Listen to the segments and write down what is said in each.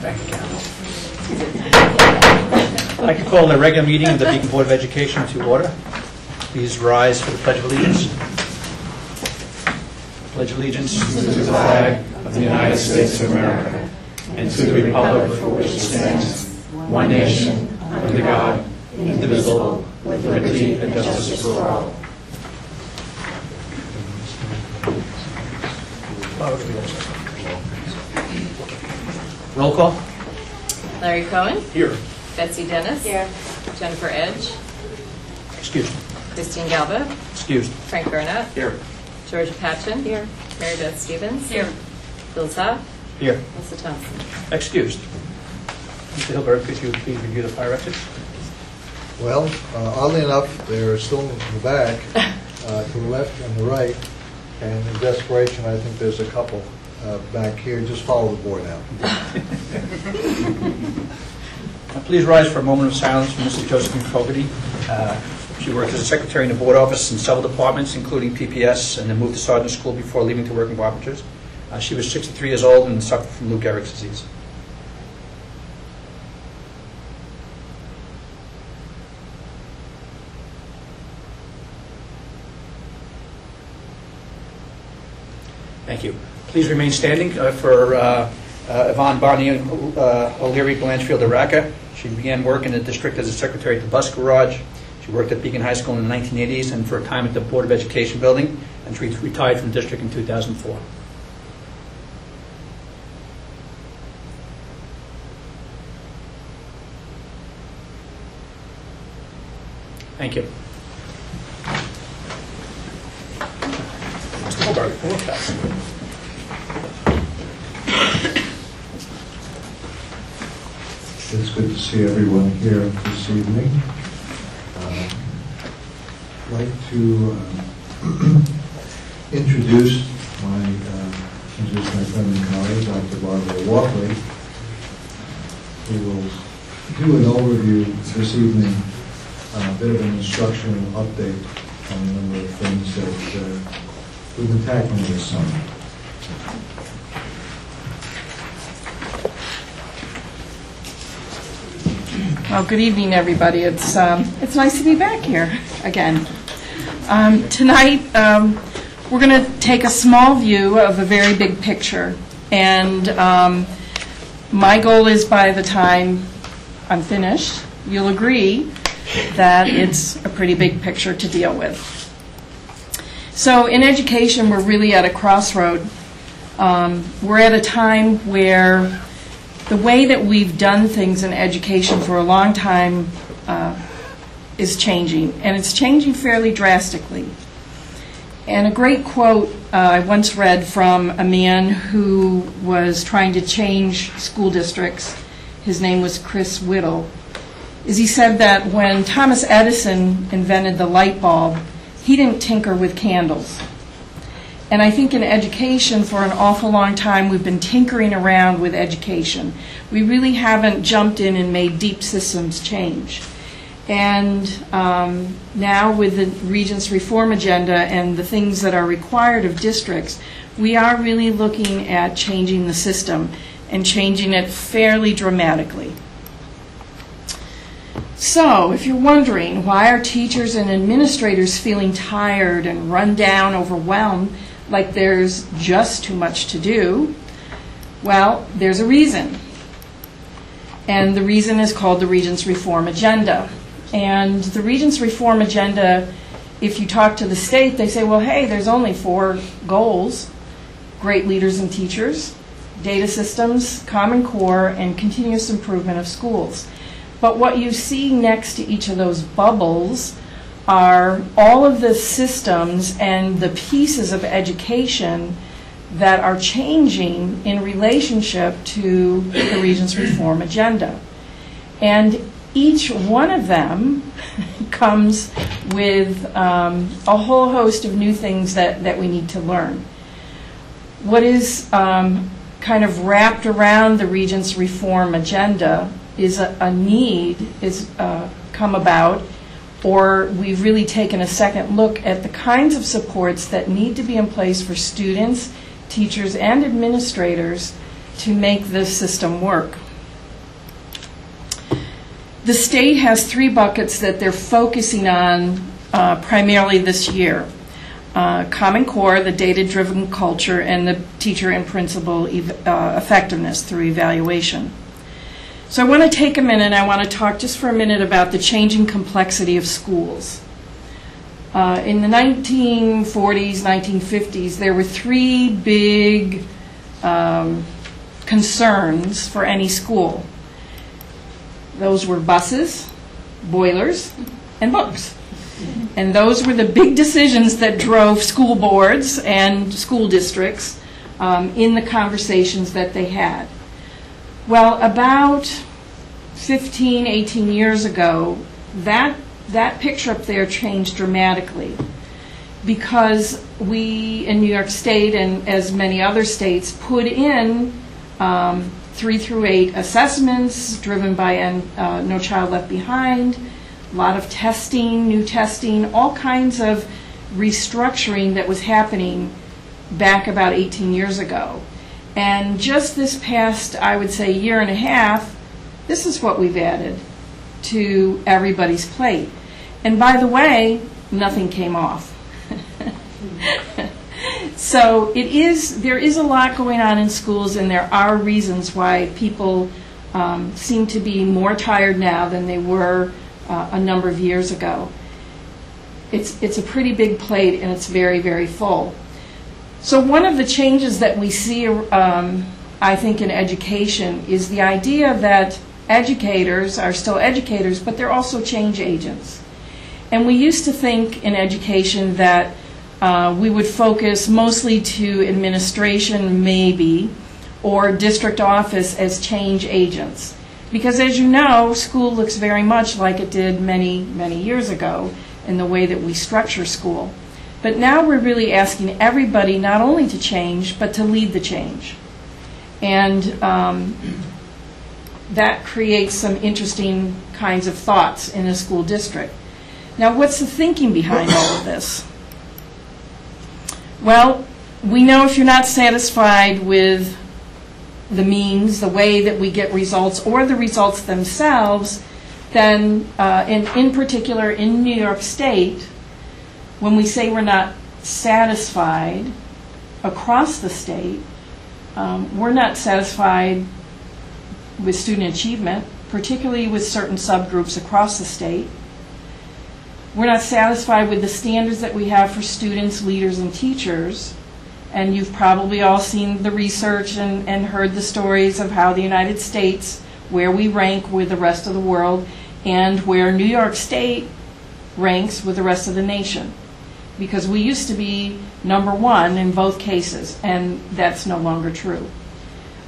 Thank you, Carol. I'd like to call the regular meeting of the Beacon Board of Education to order. Please rise for the Pledge of Allegiance. Pledge allegiance to the flag of the United States of America and to the republic for which it stands, one nation, under God, indivisible, with liberty and justice for all. Roll call. Larry Cohen. Here. Betsy Dennis. Here. Jennifer Edge. Excused. Christine Galba. Excused. Frank Burnett. Here. Georgia Patchen. Here. Mary Beth Stevens. Here. Bill Zopp. Here. Melissa Thompson. Excused. Mr. Hilberg, could you please review the fire exits? Well, oddly enough, they're still in the back, to the left and the right, and in desperation, I think there's a couple back here. Just follow the board out. Please rise for a moment of silence for Mrs. Josephine Fogarty. She worked as a secretary in the board office in several departments, including PPS, and then moved to sergeant school before leaving to work in Wappingers. She was 63 years old and suffered from Lou Gehrig's disease. Thank you. Please remain standing for Yvonne Bonnie O'Leary Blanchfield Araka. She began work in the district as a secretary at the bus garage. She worked at Beacon High School in the 1980s and for a time at the Board of Education building, and she retired from the district in 2004. Thank you. Mr. Hilberg, It's good to see everyone here this evening. I'd like to introduce my friend and colleague, Dr. Barbara Walkley, who will do an overview this evening, a bit of an instructional update on a number of things that we've been tackling this summer. Well, good evening, everybody. It's nice to be back here again. Tonight, we're going to take a small view of a very big picture, and my goal is by the time I'm finished, you'll agree that it's a pretty big picture to deal with. So in education, we're really at a crossroad. We're at a time where the way that we've done things in education for a long time is changing, and it's changing fairly drastically. And a great quote I once read from a man who was trying to change school districts, his name was Chris Whittle, is he said that when Thomas Edison invented the light bulb, he didn't tinker with candles. And I think in education, for an awful long time, we've been tinkering around with education. We really haven't jumped in and made deep systems change. And now with the Regents Reform Agenda and the things that are required of districts, we are really looking at changing the system and changing it fairly dramatically. So, if you're wondering why are teachers and administrators feeling tired and run down, overwhelmed, like there's just too much to do, well, there's a reason. And the reason is called the Regents Reform Agenda. And the Regents Reform Agenda, if you talk to the state, they say, well, hey, there's only 4 goals: great leaders and teachers, data systems, Common Core, and continuous improvement of schools. But what you see next to each of those bubbles are all of the systems and the pieces of education that are changing in relationship to the Regents Reform Agenda. And each one of them comes with a whole host of new things that we need to learn. What is kind of wrapped around the Regents Reform Agenda is a need is come about, or we've really taken a second look at the kinds of supports that need to be in place for students, teachers, and administrators to make this system work. The state has 3 buckets that they're focusing on primarily this year. Common Core, the data-driven culture, and the teacher and principal effectiveness through evaluation. So I want to take a minute, I want to talk just for a minute about the changing complexity of schools. In the 1940s, 1950s, there were 3 big concerns for any school. Those were buses, boilers, and books. And those were the big decisions that drove school boards and school districts in the conversations that they had. Well, about 15, 18 years ago, that picture up there changed dramatically because we in New York State, and as many other states, put in 3 through 8 assessments driven by No Child Left Behind, a lot of testing, new testing, all kinds of restructuring that was happening back about 18 years ago. And just this past, I would say, year and a half, this is what we've added to everybody's plate. And by the way, nothing came off. So there is a lot going on in schools, and there are reasons why people seem to be more tired now than they were a number of years ago. It's a pretty big plate, and it's very, very full. So one of the changes that we see, I think, in education is the idea that educators are still educators, but they're also change agents. And we used to think in education that we would focus mostly to administration, maybe, or district office as change agents. Because as you know, school looks very much like it did many, many years ago in the way that we structure school. But now we're really asking everybody not only to change, but to lead the change. And that creates some interesting kinds of thoughts in a school district. Now, what's the thinking behind all of this? Well, we know if you're not satisfied with the means, the way that we get results, or the results themselves, then in particular in New York State, when we say we're not satisfied across the state, we're not satisfied with student achievement, particularly with certain subgroups across the state. We're not satisfied with the standards that we have for students, leaders, and teachers. And you've probably all seen the research and heard the stories of how the United States, where we rank with the rest of the world, and where New York State ranks with the rest of the nation. Because we used to be #1 in both cases, and that's no longer true.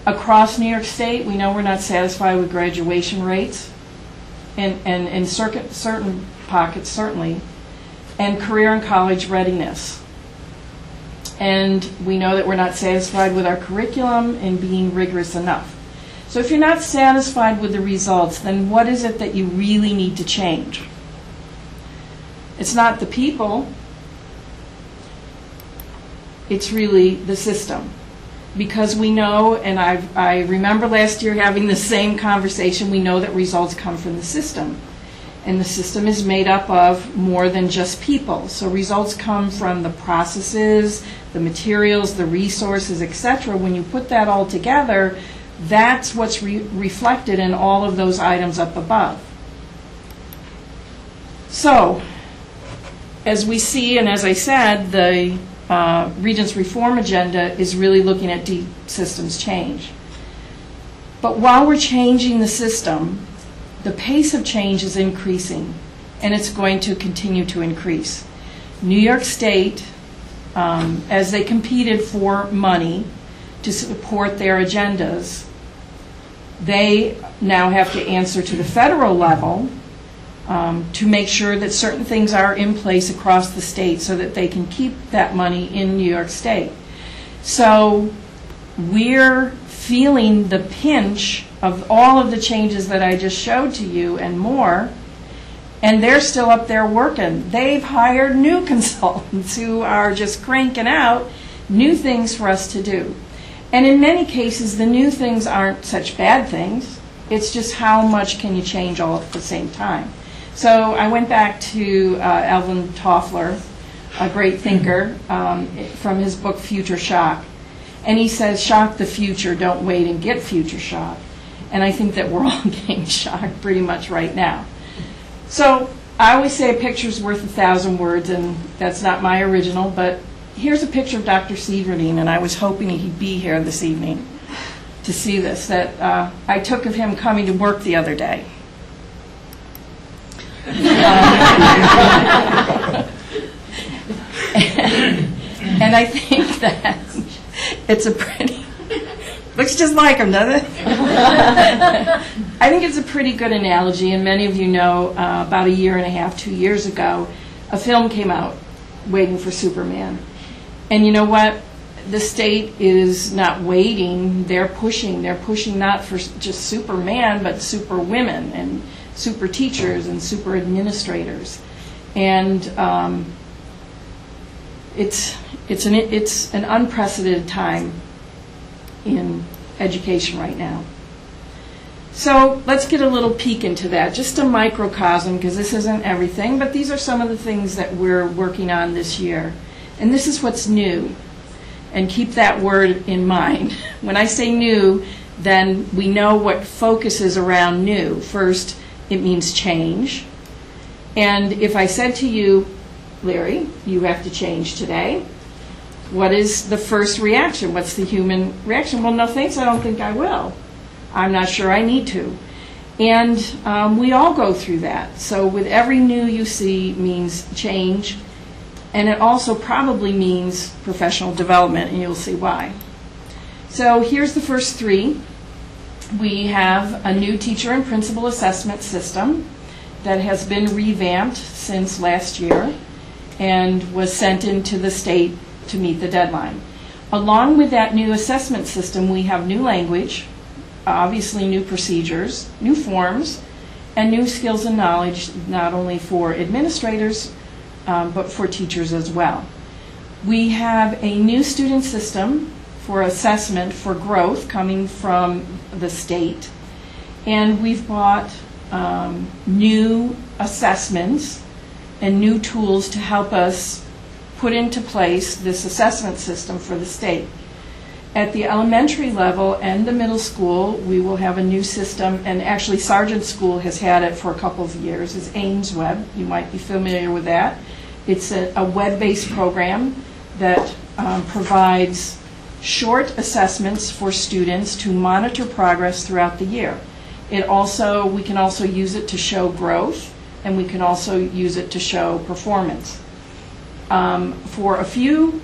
Across New York State, we know we're not satisfied with graduation rates, and in certain pockets, certainly, and career and college readiness. And we know that we're not satisfied with our curriculum and being rigorous enough. So if you're not satisfied with the results, then what is it that you really need to change? It's not the people. It's really the system. Because we know, and I remember last year having the same conversation, we know that results come from the system. And the system is made up of more than just people. So results come from the processes, the materials, the resources, etc. When you put that all together, that's what's reflected in all of those items up above. So, as we see, and as I said, the Regents' reform agenda is really looking at deep systems change. But while we're changing the system, the pace of change is increasing, and it's going to continue to increase. New York State, as they competed for money to support their agendas, they now have to answer to the federal level to make sure that certain things are in place across the state so that they can keep that money in New York State. So we're feeling the pinch of all of the changes that I just showed to you and more, and they're still up there working. They've hired new consultants who are just cranking out new things for us to do. And in many cases, the new things aren't such bad things. It's just how much can you change all at the same time. So I went back to Alvin Toffler, a great thinker, from his book Future Shock. And he says, shock the future, don't wait and get future shock. And I think that we're all getting shocked pretty much right now. So I always say a picture's worth 1,000 words, and that's not my original, but here's a picture of Dr. Sieverdeen, and I was hoping he'd be here this evening to see this, that I took of him coming to work the other day. And I think that it's a pretty, looks just like him, doesn't it? I think it's a pretty good analogy, and many of you know about 1.5 years, 2 years ago, a film came out, Waiting for Superman. And you know what? The state is not waiting, they're pushing not for just Superman, but super women and super teachers and super administrators. And it's an unprecedented time in education right now. So let's get a little peek into that, just a microcosm, because this isn't everything, but these are some of the things that we're working on this year. And this is what's new. And keep that word in mind. When I say new, then we know what focuses around new. First, it means change. And if I said to you, Larry, you have to change today, what is the first reaction? What's the human reaction? Well, no thanks, I don't think I will. I'm not sure I need to. And we all go through that. So with every new you see means change, and it also probably means professional development, and you'll see why. So here's the first three. We have a new teacher and principal assessment system that has been revamped since last year and was sent into the state to meet the deadline. Along with that new assessment system, we have new language, obviously new procedures, new forms, and new skills and knowledge, not only for administrators, but for teachers as well. We have a new student system for assessment for growth coming from the state, and we've bought new assessments and new tools to help us put into place this assessment system for the state. At the elementary level and the middle school, we will have a new system, and actually Sargent School has had it for a couple of years. It's AimsWeb. You might be familiar with that. It's a web-based program that provides short assessments for students to monitor progress throughout the year. We can also use it to show growth, and we can also use it to show performance. For a few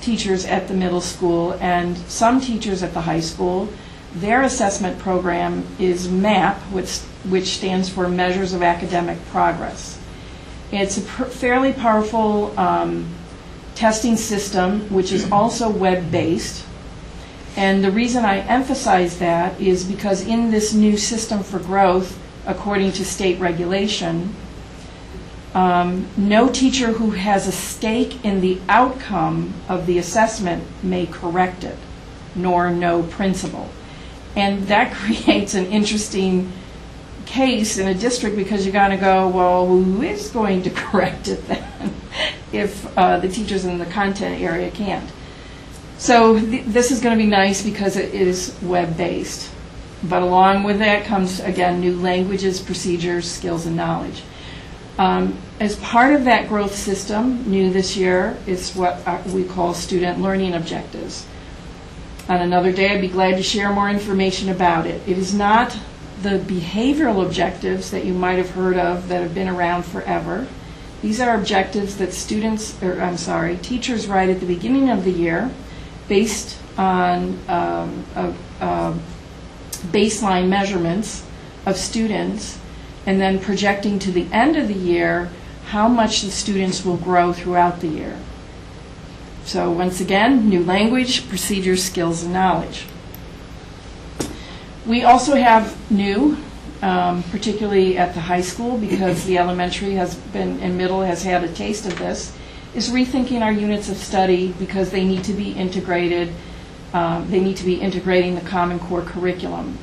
teachers at the middle school and some teachers at the high school, their assessment program is MAP, which stands for Measures of Academic Progress. It's a fairly powerful testing system, which is also web-based. And the reason I emphasize that is because in this new system for growth, according to state regulation, no teacher who has a stake in the outcome of the assessment may correct it, nor no principal. And that creates an interesting case in a district, because you're going to go, well, who is going to correct it then if the teachers in the content area can't? So this is going to be nice because it is web-based. But along with that comes, again, new languages, procedures, skills, and knowledge. As part of that growth system, new this year, is what we call student learning objectives. On another day, I'd be glad to share more information about it. It is not the behavioral objectives that you might have heard of that have been around forever. These are objectives that teachers write at the beginning of the year based on baseline measurements of students, and then projecting to the end of the year how much the students will grow throughout the year. So once again, new language, procedures, skills, and knowledge. We also have new, particularly at the high school, because the elementary has been, and middle has had a taste of this, is rethinking our units of study because they need to be integrated. They need to be integrating the Common Core curriculum.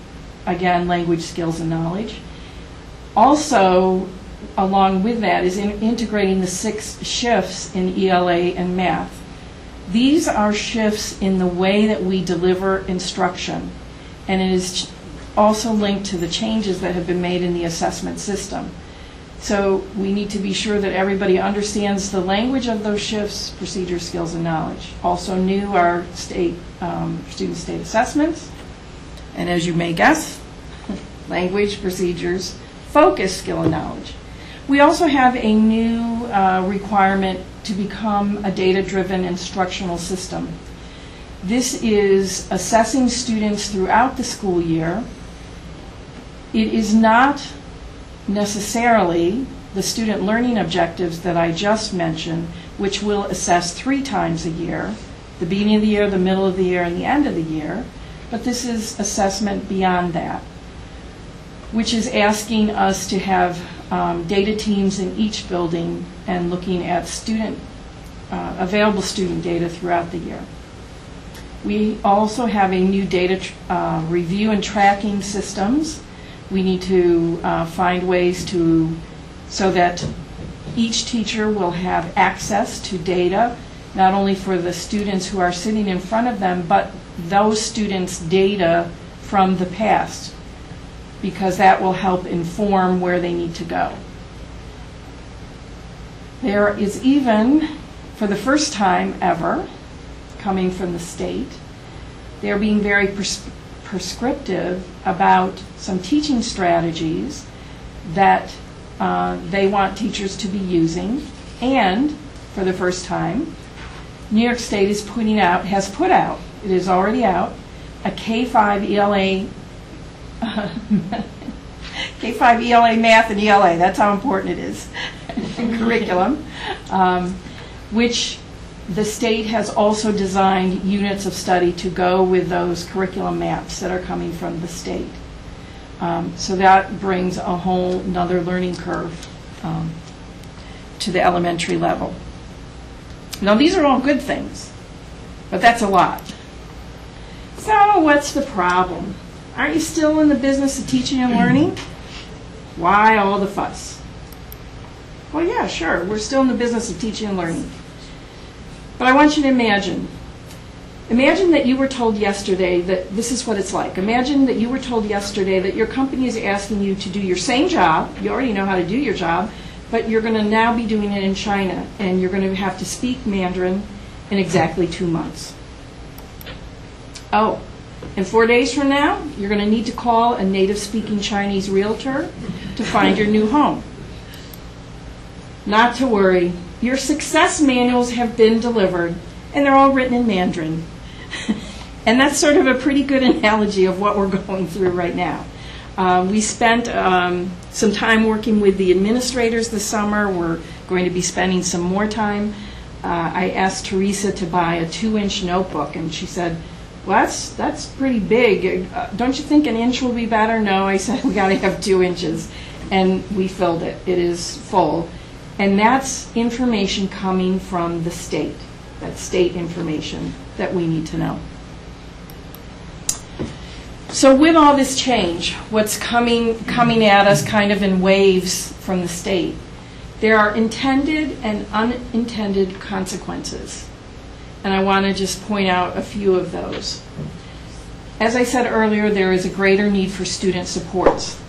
again, language skills and knowledge. Also, along with that is integrating the 6 shifts in ELA and math. These are shifts in the way that we deliver instruction, and it is also linked to the changes that have been made in the assessment system. So we need to be sure that everybody understands the language of those shifts, procedures, skills, and knowledge. Also new are student state assessments, and as you may guess, language, procedures, focus, skill, and knowledge. We also have a new requirement to become a data-driven instructional system. This is assessing students throughout the school year. It is not necessarily the student learning objectives that I just mentioned, which will assess 3 times a year, the beginning of the year, the middle of the year, and the end of the year, but this is assessment beyond that, which is asking us to have data teams in each building and looking at available student data throughout the year. We also have a new data review and tracking systems. We need to find ways so that each teacher will have access to data, not only for the students who are sitting in front of them, but those students' data from the past, because that will help inform where they need to go. There is even, for the first time ever, coming from the state, they're being very prescriptive about some teaching strategies that they want teachers to be using, and for the first time, New York State has put out, it is already out, a K-5 ELA K-5 ELA math and ELA, that's how important it is, curriculum, which the state has also designed units of study to go with those curriculum maps that are coming from the state. So that brings a whole nother learning curve to the elementary level. Now these are all good things, but that's a lot. So what's the problem? Aren't you still in the business of teaching and learning? Why all the fuss? Well, yeah, sure, we're still in the business of teaching and learning. But I want you to imagine that you were told yesterday that this is what it's like. Imagine that you were told yesterday that your company is asking you to do your same job, you already know how to do your job, but you're going to now be doing it in China, and you're going to have to speak Mandarin in exactly 2 months. Oh, and 4 days from now, you're going to need to call a native-speaking Chinese realtor to find your new home. Not to worry, your success manuals have been delivered, and they're all written in Mandarin. And that's sort of a pretty good analogy of what we're going through right now. We spent some time working with the administrators this summer. We're going to be spending some more time. I asked Teresa to buy a 2-inch notebook, and she said, well, that's pretty big. Don't you think an inch will be better? No, I said, we got to have 2 inches. And we filled it. It is full. And that's information coming from the state. That's state information that we need to know. So with all this change, what's coming at us kind of in waves from the state, there are intended and unintended consequences. And I want to just point out a few of those. As I said earlier, there is a greater need for student supports.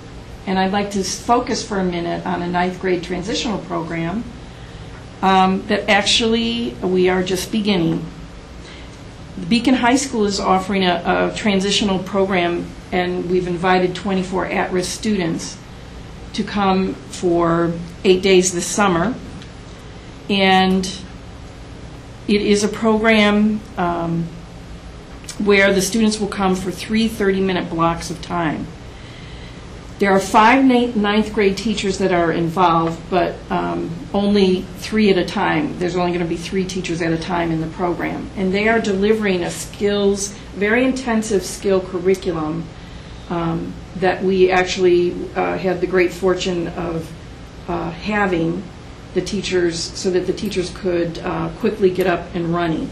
And I'd like to focus for a minute on a 9th grade transitional program that actually we are just beginning. Beacon High School is offering a transitional program, and we've invited 24 at-risk students to come for 8 days this summer. And it is a program where the students will come for 3 30-minute blocks of time. There are 5 9th grade teachers that are involved, but only 3 at a time. There's only going to be 3 teachers at a time in the program. And they are delivering a very intensive skill curriculum that we actually had the great fortune of having the teachers, so that the teachers could quickly get up and running.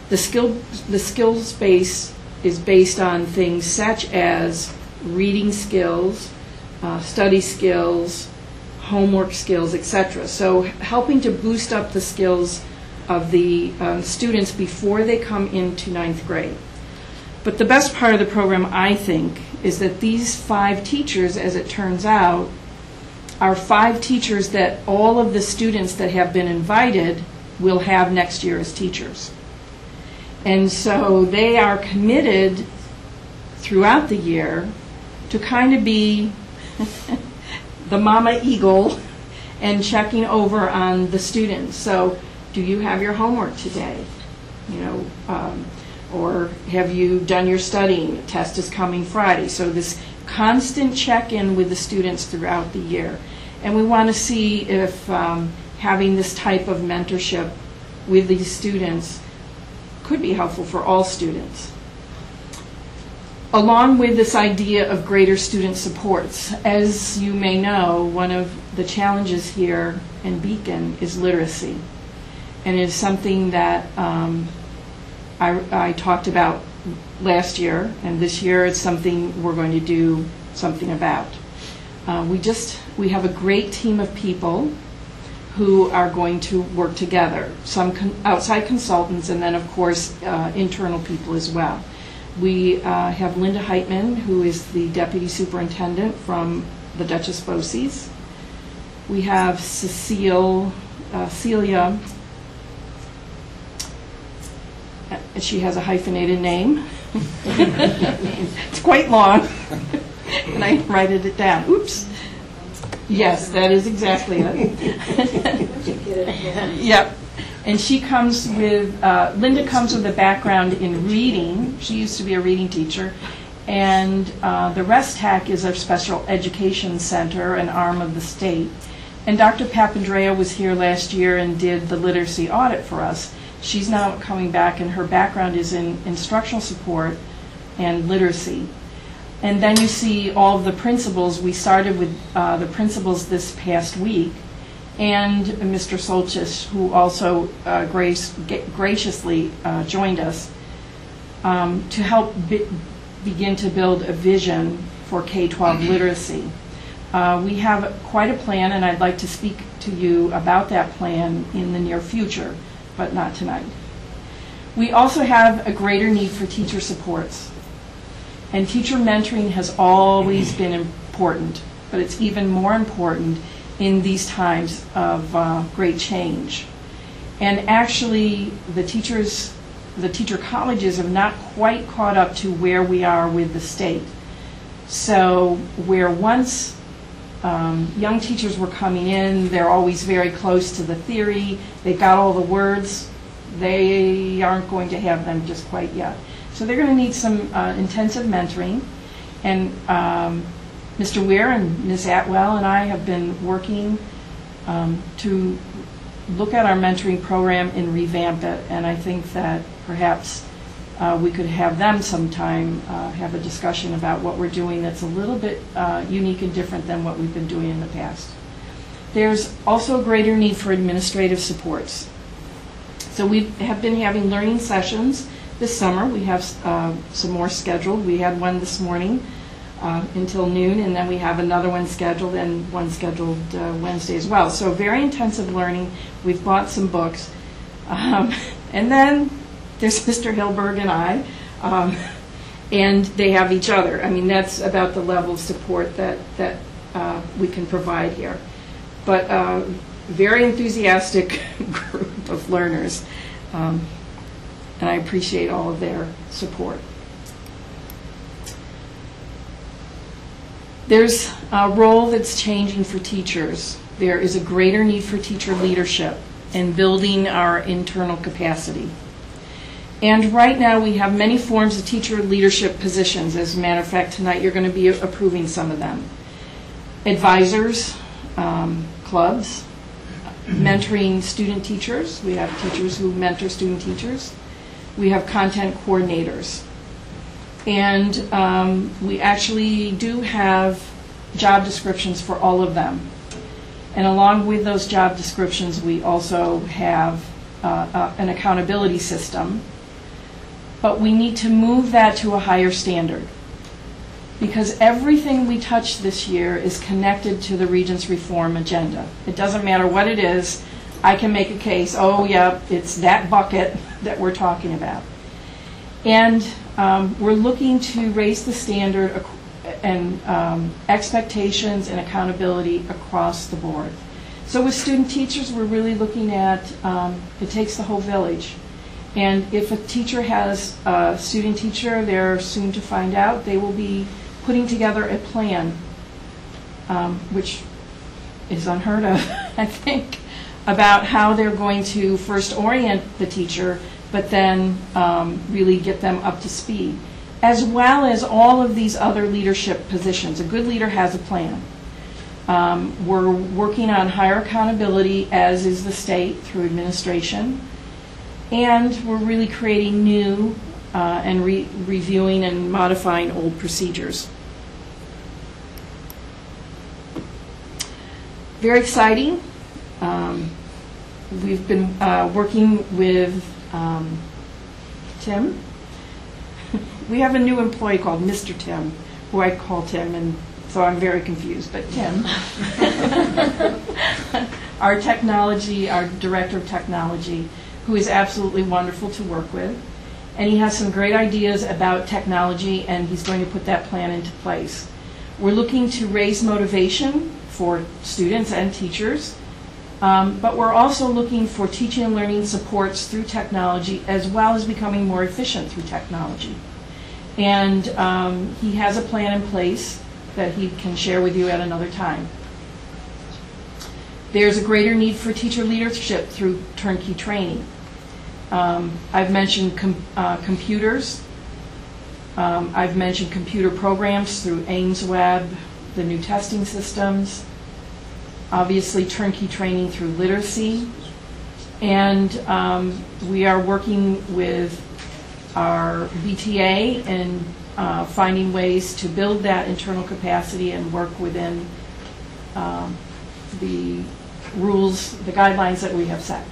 The skills base is based on things such as reading skills, study skills, homework skills, etc. So helping to boost up the skills of the students before they come into 9th grade. But the best part of the program, I think, is that these 5 teachers, as it turns out, are 5 teachers that all of the students that have been invited will have next year as teachers. And so they are committed throughout the year to kind of be the mama eagle and checking over on the students. So, do you have your homework today? You know, or have you done your studying? The test is coming Friday. So this constant check-in with the students throughout the year. And we want to see if having this type of mentorship with these students could be helpful for all students. Along with this idea of greater student supports, as you may know, one of the challenges here in Beacon is literacy. And it is something that I talked about last year, and this year it's something we're going to do something about. We have a great team of people who are going to work together, some outside consultants, and then of course internal people as well. We have Linda Heitman, who is the deputy superintendent from the Duchess Boces. We have Celia. She has a hyphenated name. It's quite long, and I write it down. Oops. Yes, that is exactly it. Yep. And she comes with, Linda comes with a background in reading. She used to be a reading teacher. And the RESTAC is our special education center, an arm of the state. And Dr. Papandrea was here last year and did the literacy audit for us. She's now coming back, and her background is in instructional support and literacy. And then you see all of the principals. We started with the principals this past week, and Mr. Soltis, who also graciously joined us to help begin to build a vision for K-12 literacy. We have quite a plan, and I'd like to speak to you about that plan in the near future, but not tonight. We also have a greater need for teacher supports. And teacher mentoring has always been important, but it's even more important in these times of great change. And actually, the teacher colleges have not quite caught up to where we are with the state. So where once young teachers were coming in, they're always very close to the theory, they've got all the words, they aren't going to have them just quite yet. So they're going to need some intensive mentoring. And Mr. Weir and Ms. Atwell and I have been working to look at our mentoring program and revamp it. And I think that perhaps we could have them sometime have a discussion about what we're doing that's a little bit unique and different than what we've been doing in the past. There's also a greater need for administrative supports. So we have been having learning sessions this summer. We have some more scheduled. We had one this morning until noon, and then we have another one scheduled and one scheduled Wednesday as well. So very intensive learning. We've bought some books. And then there's Mr. Hilberg and I, and they have each other. I mean, that's about the level of support that we can provide here. But very enthusiastic group of learners, and I appreciate all of their support. There's a role that's changing for teachers. There is a greater need for teacher leadership and building our internal capacity. And right now we have many forms of teacher leadership positions. As a matter of fact, tonight you're going to be approving some of them. Advisors, clubs, mentoring student teachers. We have teachers who mentor student teachers. We have content coordinators. And we actually do have job descriptions for all of them. And along with those job descriptions, we also have an accountability system. But we need to move that to a higher standard. because everything we touch this year is connected to the Regents reform agenda. It doesn't matter what it is. I can make a case, oh yeah, it's that bucket that we're talking about. And we're looking to raise the standard and expectations and accountability across the board. So with student teachers, we're really looking at, it takes the whole village. And if a teacher has a student teacher, they're soon to find out, they will be putting together a plan, which is unheard of, I think, about how they're going to first orient the teacher, but then really get them up to speed, as well as all of these other leadership positions. A good leader has a plan. We're working on higher accountability, as is the state, through administration. And we're really creating new and reviewing and modifying old procedures. Very exciting. We've been working with Tim. We have a new employee called Mr. Tim, who I call Tim, and so I'm very confused, but Tim. Our director of technology, who is absolutely wonderful to work with. And he has some great ideas about technology, and he's going to put that plan into place. We're looking to raise motivation for students and teachers, but we're also looking for teaching and learning supports through technology, as well as becoming more efficient through technology. And he has a plan in place that he can share with you at another time. There's a greater need for teacher leadership through turnkey training. I've mentioned computers. I've mentioned computer programs through AimsWeb, the new testing systems. Obviously, turnkey training through literacy. And we are working with our BTA and finding ways to build that internal capacity and work within the rules, the guidelines that we have set.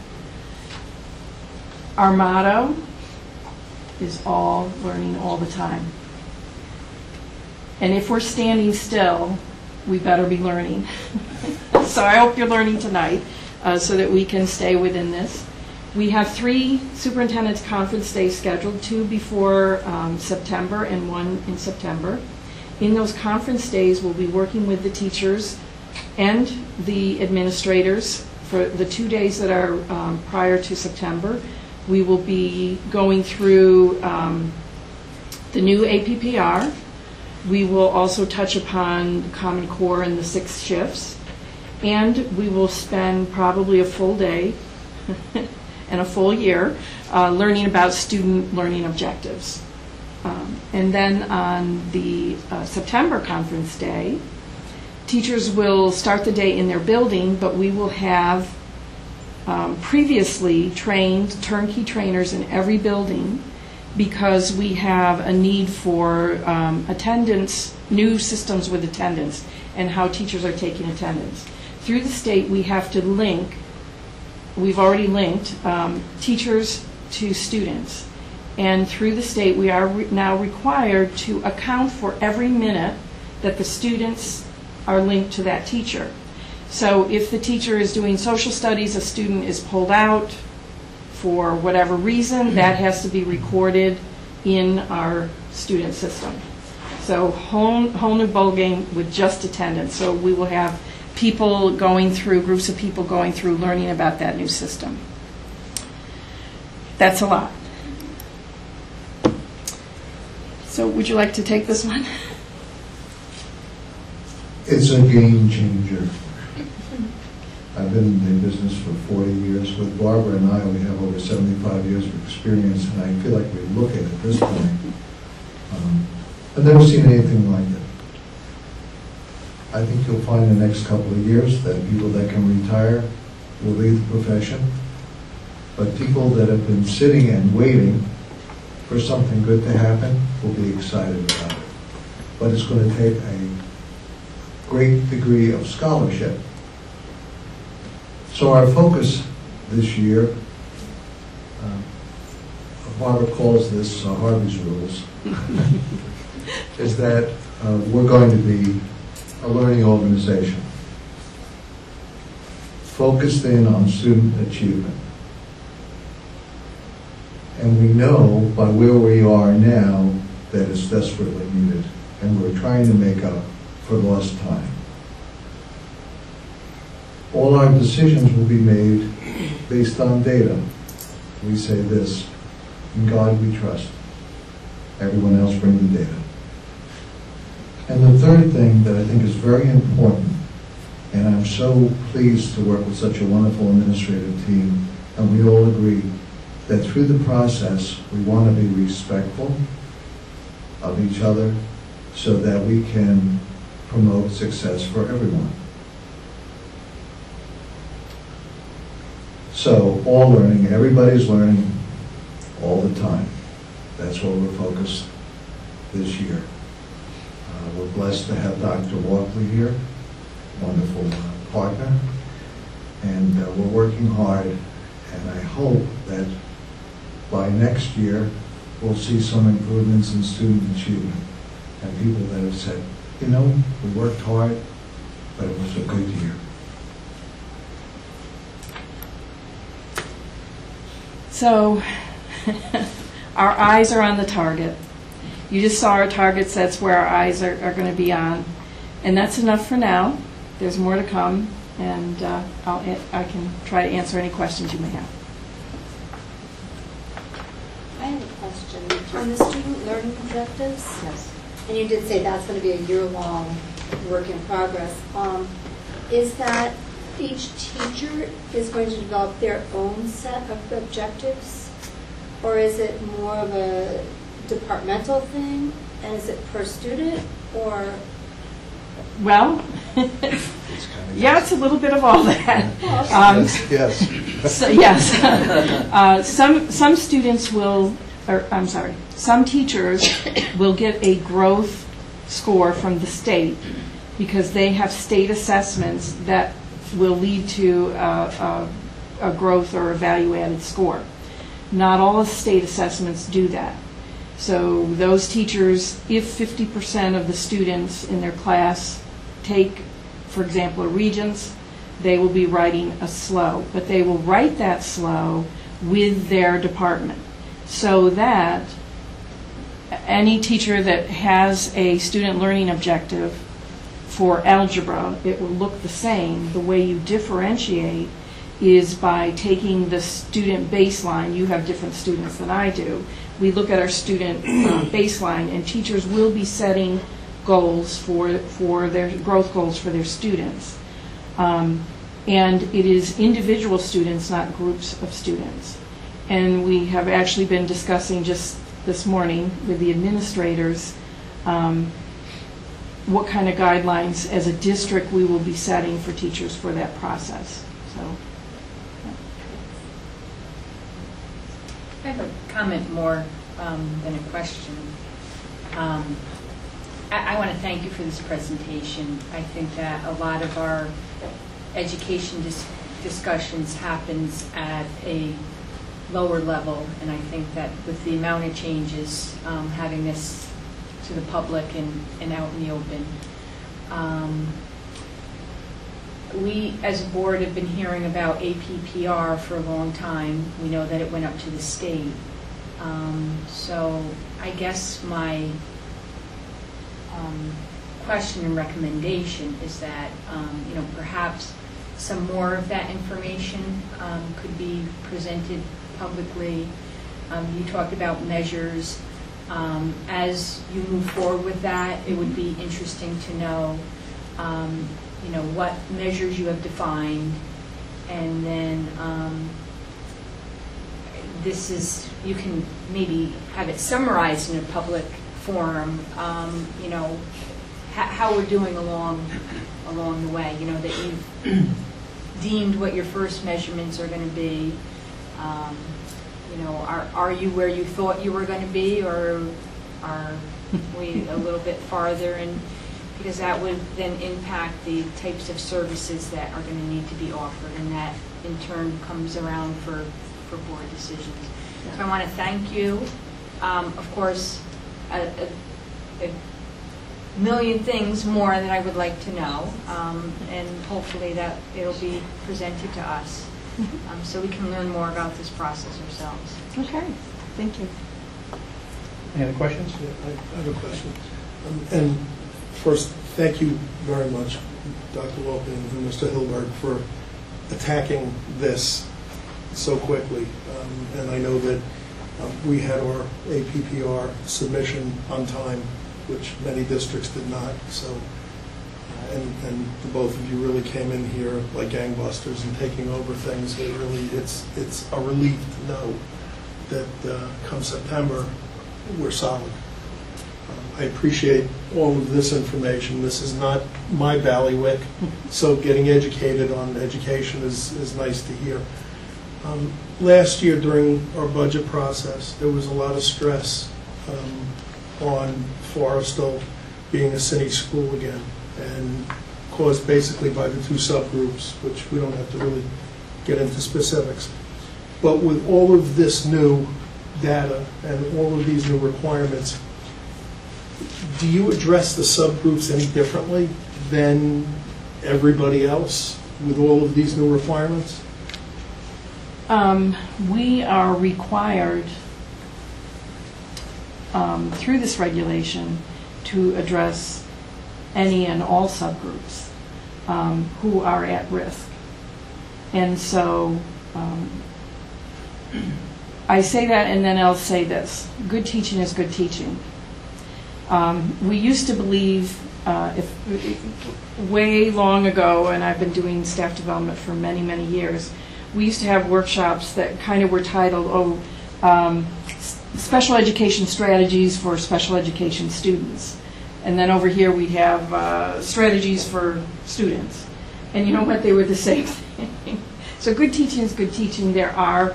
Our motto is all learning all the time. And if we're standing still, we better be learning. So I hope you're learning tonight so that we can stay within this. We have 3 superintendent's conference days scheduled, 2 before September and 1 in September. In those conference days, we'll be working with the teachers and the administrators for the 2 days that are prior to September. We will be going through the new APPR. We will also touch upon Common Core and the 6 shifts. And we will spend probably a full day and a full year learning about student learning objectives. And then on the September conference day, teachers will start the day in their building, but we will have previously trained turnkey trainers in every building, because we have a need for attendance, new systems with attendance, and how teachers are taking attendance. Through the state, we have to link, we've already linked teachers to students. And through the state, we are now required to account for every minute that the students are linked to that teacher. So if the teacher is doing social studies, a student is pulled out for whatever reason, that has to be recorded in our student system. So whole new ballgame with just attendance. So we will have people going through, groups of people going through learning about that new system. That's a lot. So would you like to take this one? It's a game changer. I've been in business for 40 years. With Barbara and I, we have over 75 years of experience, and I feel like we look at it at this point. I've never seen anything like it. I think you'll find in the next couple of years that people that can retire will leave the profession, but people that have been sitting and waiting for something good to happen will be excited about it. But it's going to take a great degree of scholarship. So our focus this year, Barbara calls this Harvey's Rules, is that we're going to be a learning organization focused in on student achievement. And we know by where we are now that it's desperately needed, and we're trying to make up for lost time. All our decisions will be made based on data. We say this, in God we trust. Everyone else bring the data. And the third thing that I think is very important, and I'm so pleased to work with such a wonderful administrative team, and we all agree that through the process we want to be respectful of each other so that we can promote success for everyone. So all learning, everybody's learning all the time. That's what we're focused this year. We're blessed to have Dr. Walkley here, wonderful partner, and we're working hard, and I hope that by next year we'll see some improvements in student achievement and people that have said, you know, we worked hard, but it was a good year. So, our eyes are on the target. You just saw our targets, that's where our eyes are going to be on. And that's enough for now. There's more to come, and I can try to answer any questions you may have. I have a question. On the student learning objectives, Yes. and you did say that's going to be a year-long work in progress, is that each teacher is going to develop their own set of objectives? Or is it more of a departmental thing? And is it per student, or? Well, yeah, it's a little bit of all that. Yes. So, yes. Some students will, or I'm sorry, some teachers will get a growth score from the state because they have state assessments that will lead to a growth or a value-added score. Not all of the state assessments do that. So those teachers, if 50% of the students in their class take, for example, a Regents, they will be writing a SLO, but they will write that SLO with their department so that any teacher that has a student learning objective for algebra, it will look the same. The way you differentiate is by taking the student baseline. You have different students than I do. We look at our student baseline, and teachers will be setting goals for their growth goals for their students. And it is individual students, not groups of students. And we have actually been discussing just this morning with the administrators what kind of guidelines as a district we will be setting for teachers for that process. So. I have a comment more than a question. I want to thank you for this presentation. I think that a lot of our education discussions happens at a lower level, and I think that with the amount of changes, having this to the public and out in the open, we as a board have been hearing about APPR for a long time. We know that it went up to the state. So I guess my question and recommendation is that perhaps some more of that information could be presented publicly. You talked about measures. As you move forward with that, it would be interesting to know what measures you have defined, and then you can maybe have it summarized in a public forum, how we're doing along the way, that you've deemed what your first measurements are going to be. Are you where you thought you were going to be, or are we a little bit farther? And because that would then impact the types of services that are going to need to be offered, and that in turn comes around for board decisions. So I want to thank you. Of course, million things more that I would like to know, and hopefully that it'll be presented to us, so we can learn more about this process ourselves. Okay, thank you. Any other questions? I have a question. And first, thank you very much, Dr. Lopin and Mr. Hilberg, for attacking this so quickly. And I know that we had our APPR submission on time, which many districts did not. So, and the both of you really came in here like gangbusters and taking over things. It's a relief to know that come September, we're solid. I appreciate all of this information. This is not my bailiwick, so getting educated on education is nice to hear. Last year during our budget process, there was a lot of stress on Forrestal being a city school again, and caused basically by the two subgroups, which we don't have to really get into specifics. But with all of this new data and all of these new requirements, do you address the subgroups any differently than everybody else with all of these new requirements? We are required through this regulation to address any and all subgroups who are at risk. And so I say that, and then I'll say this. Good teaching is good teaching. We used to believe, way long ago, and I've been doing staff development for many, many years, we used to have workshops that kind of were titled, special education strategies for special education students. And then over here we'd have strategies for students. And you know what? They were the same thing. So good teaching is good teaching. There are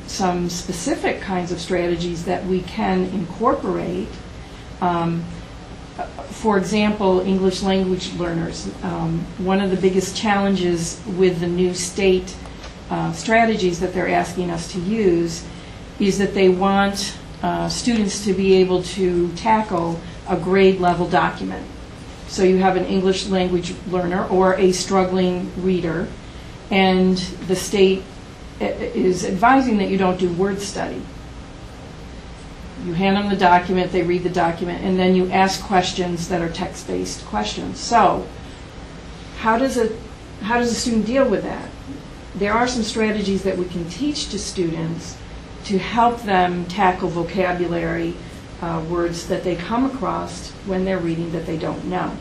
some specific kinds of strategies that we can incorporate. For example, English language learners. One of the biggest challenges with the new state strategies that they're asking us to use is that they want students to be able to tackle a grade level document. So you have an English language learner or a struggling reader, and the state is advising that you don't do word study. You hand them the document, they read the document, and then you ask questions that are text-based questions. So how does a student deal with that? There are some strategies that we can teach to students to help them tackle vocabulary words that they come across when they're reading that they don't know.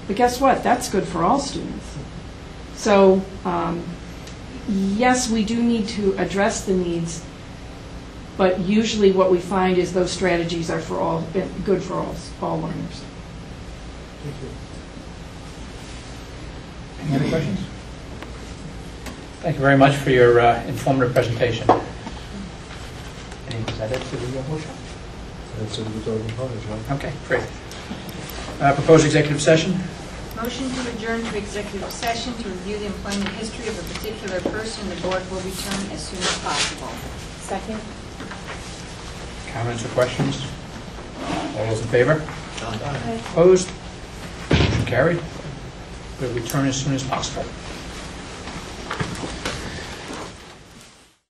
But guess what? That's good for all students. So yes, we do need to address the needs, but usually what we find is those strategies are good for all learners. Thank you. Any other questions? Thank you very much for your informative presentation. Is that it for the workshop? That's it with our components, right? Okay, great. Proposed executive session? Motion to adjourn to executive session to review the employment history of a particular person. The board will return as soon as possible. Second. Comments or questions? All those in favor? Opposed? Motion carried. We'll return as soon as possible.